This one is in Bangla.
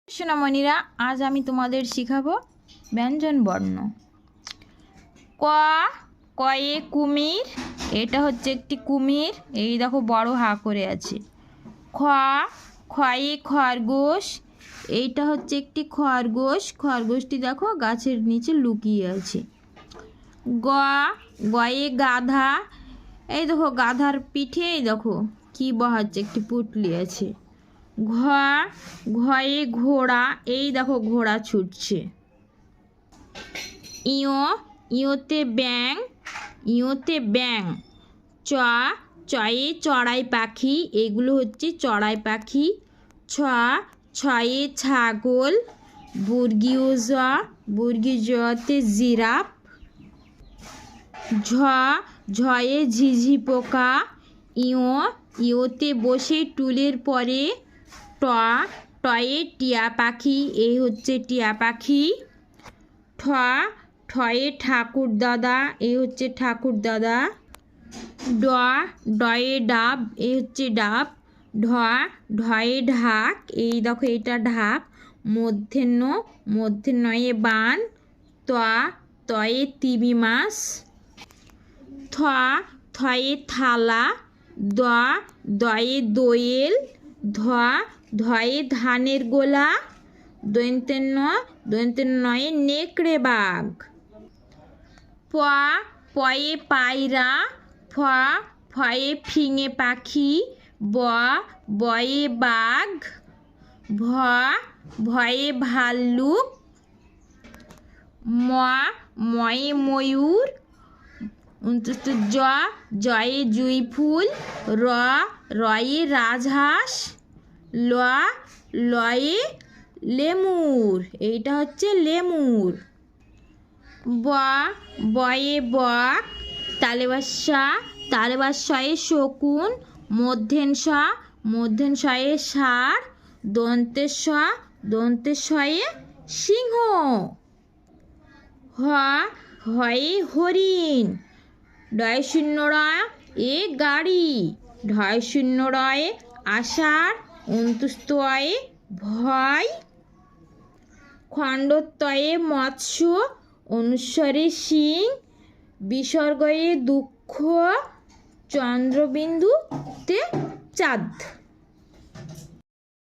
সোনামণিরা, আজ আমি তোমাদের শিখাবো ব্যঞ্জন বর্ণ। ক, কয়ে কুমির, এটা হচ্ছে একটি কুমির, এই দেখো বড় হা করে আছে। খ, খয়ে খরগোশ, এইটা হচ্ছে একটি খরগোশ, খরগোশটি দেখো গাছের নিচে লুকিয়ে আছে। গ, গয়ে গাধা, এই দেখো গাধার পিঠে এই দেখো কি বহাচ্ছে, একটি পুটলি আছে। ঘ, ঘয়ে ঘোড়া, এই দেখো ঘোড়া ছুটছে। ইয়, ইয়োতে ব্যাং, ইয়োতে ব্যাং। চ, চয়ে চড়াই পাখি, এগুলো হচ্ছে চড়াই পাখি। ছ, ছয়ে ছাগল, বর্গীয় জ, বর্গীয় জতে জিরাফ। ঝ, ঝয়ে ঝিঝি পোকা। ইয়, ইয়োতে বসে টুলের পরে। ট, টয়ে টিয়া পাখি, এই হচ্ছে টিয়া পাখি। ঠ, ঠয়ে ঠাকুর দাদা, এই হচ্ছে ঠাকুর দাদা। ড, ডয়ে ডাব, এই হচ্ছে ডাব। ঢ, ঢয়ে ঢাক, এই দেখো এটা ঢাক। মূর্ধন্য, মূর্ধন্যয়ে বান। ত, তয়ে তিমি মাছ। থ, থয়ে থালা। দ, দয়ে দোয়েল। ধ, ধয়ে ধানের গোলা। দন্তেন্য, দন্তেন্যয়ে নেকড়ে বাঘ। প, পয়ে পায়রা। ফ, ফয়ে ফিঙে পাখি। ব, বয়ে বাঘ। ভ, ভয়ে ভাল্লুক। ম, ময়ে ময়ূর। জ, জয়ে জুঁই ফুল। র, রয়ে রাজহাঁস। ল, লয়ে লেমুর, এইটা হচ্ছে লেমুর। ব, বয়ে বক। তালেবাসা, তালেবাসায়ে শকুন। মধ্যেনস, মধ্যেনসয়ে ষাঁড়। দন্তেস, দন্তেসয়ে সিংহ। হ, হয়ে হরিণ। ডয় শূন্য র, এ গাড়ি। ঢয় শূন্য রয়ে আষাঢ়। অন্তুস্তয়ে ভয়। খণ্ডত্বয়ে মৎস্য। অনুস্বরে সিং। বিসর্গয়ে দুঃখ। চন্দ্রবিন্দুতে চাঁদ।